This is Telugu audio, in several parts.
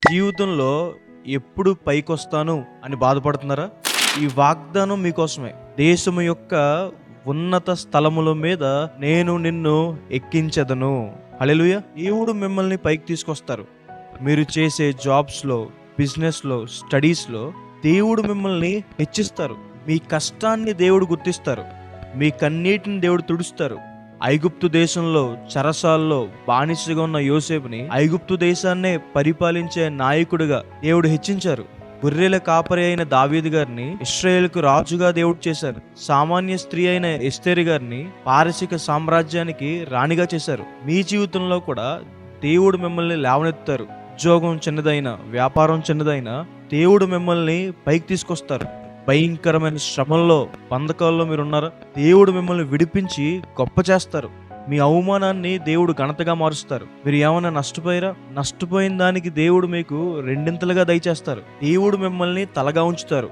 జీవితంలో ఎప్పుడు పైకొస్తాను అని బాధపడుతున్నారా? ఈ వాగ్దానం మీకోసమే. దేశము యొక్క ఉన్నత స్థలముల మీద నేను నిన్ను ఎక్కించెదను. హల్లెలూయా. దేవుడు మిమ్మల్ని పైకి తీసుకొస్తారు. మీరు చేసే జాబ్స్‌లో, బిజినెస్‌లో, స్టడీస్‌లో దేవుడు మిమ్మల్ని హెచ్చిస్తారు. మీ కష్టాన్ని దేవుడు గుర్తిస్తారు. మీ కన్నీటిని దేవుడు తుడుస్తారు. ఐగుప్తు దేశంలో చెరసాల్లో బానిసగా ఉన్న యోసేపుని ఐగుప్తు దేశాన్నే పరిపాలించే నాయకుడిగా దేవుడు హెచ్చించారు. గొర్రెల కాపరి అయిన దావీదు గారిని ఇశ్రాయేలుకు రాజుగా దేవుడు చేశారు. సామాన్య స్త్రీ అయిన ఎస్తేరు గారిని పారసిక సామ్రాజ్యానికి రాణిగా చేశారు. మీ జీవితంలో కూడా దేవుడు మిమ్మల్ని లేవనెత్తారు. ఉద్యోగం చిన్నదైనా, వ్యాపారం చిన్నదైనా దేవుడు మిమ్మల్ని పైకి తీసుకొస్తారు. భయంకరమైన శ్రమల్లో, బంధకాల్లో మీరు ఉన్నారా? దేవుడు మిమ్మల్ని విడిపించి గొప్ప చేస్తారు. మీ అవమానాన్ని దేవుడు ఘనతగా మారుస్తారు. మీరు ఏమైనా నష్టపోయారా? నష్టపోయిన దానికి దేవుడు మీకు రెండింతలుగా దయచేస్తారు. దేవుడు మిమ్మల్ని తలగా ఉంచుతారు.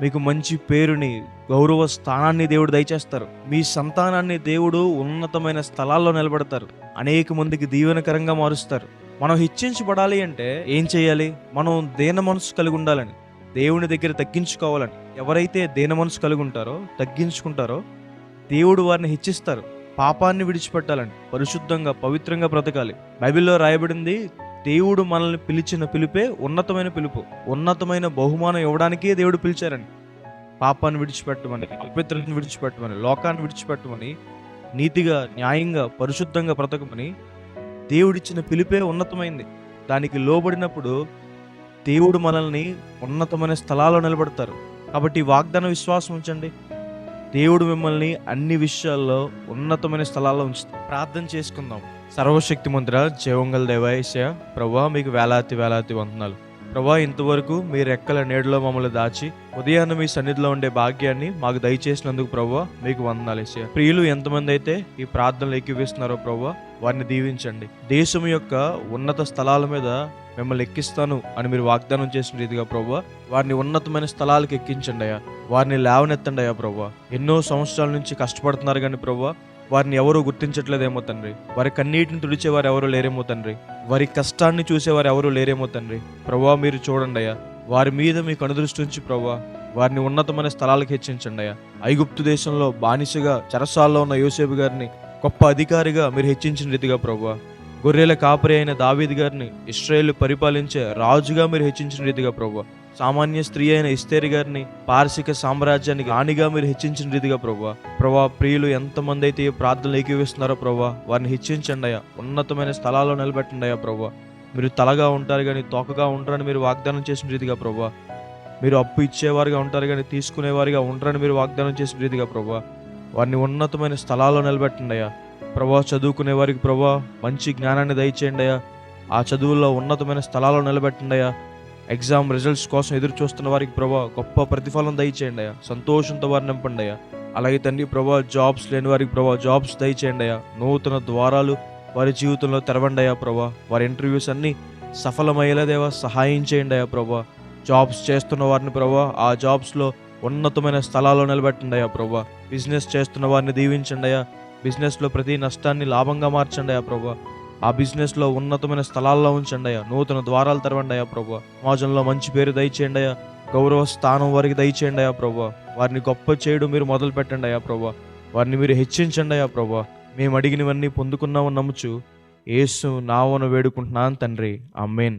మీకు మంచి పేరుని, గౌరవ స్థానాన్ని దేవుడు దయచేస్తారు. మీ సంతానాన్ని దేవుడు ఉన్నతమైన స్థలాల్లో నిలబెడతారు. అనేక మందికి దీవెనకరంగా మారుస్తారు. మనం హెచ్చించబడాలి అంటే ఏం చేయాలి? మనం దీన మనసు కలిగి ఉండాలని, దేవుని దగ్గర తగ్గించుకోవాలని. ఎవరైతే దీన మనసు కలిగి ఉంటారో, తగ్గించుకుంటారో, దేవుడు వారిని హెచ్చిస్తారు. పాపాన్ని విడిచిపెట్టాలని, పరిశుద్ధంగా, పవిత్రంగా బ్రతకాలి. బైబిల్లో రాయబడింది, దేవుడు మనల్ని పిలిచిన పిలుపే ఉన్నతమైన పిలుపు. ఉన్నతమైన బహుమానం ఇవ్వడానికే దేవుడు పిలిచారని. పాపాన్ని విడిచిపెట్టమని, అపవిత్రతను విడిచిపెట్టమని, లోకాన్ని విడిచిపెట్టమని, నీతిగా, న్యాయంగా, పరిశుద్ధంగా బ్రతకమని దేవుడిచ్చిన పిలుపే ఉన్నతమైంది. దానికి లోబడినప్పుడు దేవుడు మనల్ని ఉన్నతమైన స్థలాల్లో నిలబెడతారు. కాబట్టి వాగ్దాన విశ్వాసం ఉంచండి. దేవుడు మిమ్మల్ని అన్ని విషయాల్లో ఉన్నతమైన స్థలాల్లో ఉంచుతారు. ప్రార్థన చేసుకుందాం. సర్వశక్తిమంతుడా, జీవంగల దేవా యేసయ్యా, ప్రభువా మీకు వేలాది వేలాది వందనాలు. ప్రభువా, ఇంతవరకు మీ రెక్కల నీడలో మమ్మల్ని దాచి ఉదయాన్నే మీ సన్నిధిలో ఉండే భాగ్యాన్ని మాకు దయచేసినందుకు ప్రభువా మీకు వందనాలు యేసయ్యా. ప్రియులు ఎంతమంది అయితే ఈ ప్రార్థనలు ఎక్కివేస్తున్నారో ప్రభువా, వారిని దీవించండి. దేశం యొక్క ఉన్నత స్థలాల మీద మిమ్మల్ని ఎక్కిస్తాను అని మీరు వాగ్దానం చేసిన రీతిగా ప్రభువా, వారిని ఉన్నతమైన స్థలాలకు ఎక్కించండి అయ్యా. వారిని లేవనెత్తండి అయ్యా ప్రభువా. ఎన్నో సంవత్సరాల నుంచి కష్టపడుతున్నారు కానీ ప్రభువా, వారిని ఎవరూ గుర్తించట్లేదేమో తండ్రి. వారి కన్నీటిని తుడిచేవారు ఎవరూ లేరేమో తండ్రి. వారి కష్టాన్ని చూసేవారు ఎవరూ లేరేమో తండ్రి. ప్రభువా, మీరు చూడండి అయ్యా. వారి మీద మీ కనుదృష్టి ఉంచి ప్రభువా, వారిని ఉన్నతమైన స్థలాలకు హెచ్చించండి అయ్యా. ఐగుప్తు దేశంలో బానిసగా చెరసాల్లో ఉన్న యోసేపు గారిని గొప్ప అధికారిగా మీరు హెచ్చించిన రీతిగా ప్రభువా, గొర్రెల కాపరి అయిన దావీదు గారిని ఇశ్రాయేలు పరిపాలించే రాజుగా మీరు హెచ్చించిన రీతిగా ప్రభువా, సామాన్య స్త్రీ అయిన ఎస్తేరు గారిని పారసిక సామ్రాజ్యానికి రాణిగా మీరు హెచ్చించిన రీతిగా ప్రభువా, ప్రియులు ఎంతమంది అయితే ఈ ప్రార్థనలు ఏకీవిస్తున్నారో ప్రభువా, వారిని హెచ్చించండి అయ్యా. ఉన్నతమైన స్థలాల్లో నిలబెట్టండి అయ్యా ప్రభువా. మీరు తలగా ఉంటారు కానీ తోకగా ఉంటారని మీరు వాగ్దానం చేసిన రీతిగా ప్రభువా, మీరు అప్పు ఇచ్చేవారుగా ఉంటారు కానీ తీసుకునేవారుగా ఉంటారని మీరు వాగ్దానం చేసిన రీతిగా ప్రభువా, వారిని ఉన్నతమైన స్థలాల్లో నిలబెట్టండి అయ్యా. ప్రభా, చదువుకునే వారికి ప్రభా మంచి జ్ఞానాన్ని దయచేయండి అయ్యా. ఆ చదువుల్లో ఉన్నతమైన స్థలాల్లో నిలబెట్టండి అయ్యా. ఎగ్జామ్ రిజల్ట్స్ కోసం ఎదురు చూస్తున్న వారికి ప్రభా గొప్ప ప్రతిఫలం దయచేయండి అయ్యా. సంతోషంతో వారిని నింపండి అయ్యా. అలాగే తండ్రి ప్రభా, జాబ్స్ లేని వారికి ప్రభా జాబ్స్ దయచేయండి అయ్యా. నూతన ద్వారాలు వారి జీవితంలో తెరవండి అయ్యా ప్రభా. వారి ఇంటర్వ్యూస్ అన్నీ సఫలమయ్యేలా దేవా సహాయం చేయండి అయ్యా ప్రభా. జాబ్స్ చేస్తున్న వారిని ప్రభా ఆ జాబ్స్లో ఉన్నతమైన స్థలాల్లో నిలబెట్టండి అయ్యా ప్రభా. బిజినెస్ చేస్తున్న వారిని దీవించండి అయ్యా. బిజినెస్లో ప్రతి నష్టాన్ని లాభంగా మార్చండి అయ్యా ప్రభా. ఆ బిజినెస్లో ఉన్నతమైన స్థలాల్లో ఉంచండి అయ్యా. నూతన ద్వారాలు తెరవండి అయ్యా ప్రభా. సమాజంలో మంచి పేరు దయచేయండి అయ్యా. గౌరవ స్థానం వారికి దయచేయండి అయ్యా ప్రభా. వారిని గొప్ప చేయడం మీరు మొదలు పెట్టండి అయ్యా ప్రభా. వారిని మీరు హెచ్చించండి అయ్యా ప్రభా. మేము అడిగినవన్నీ పొందుకున్నామని నమ్ముచు యేసు నామమున వేడుకుంటున్నాను తండ్రి. ఆమేన్.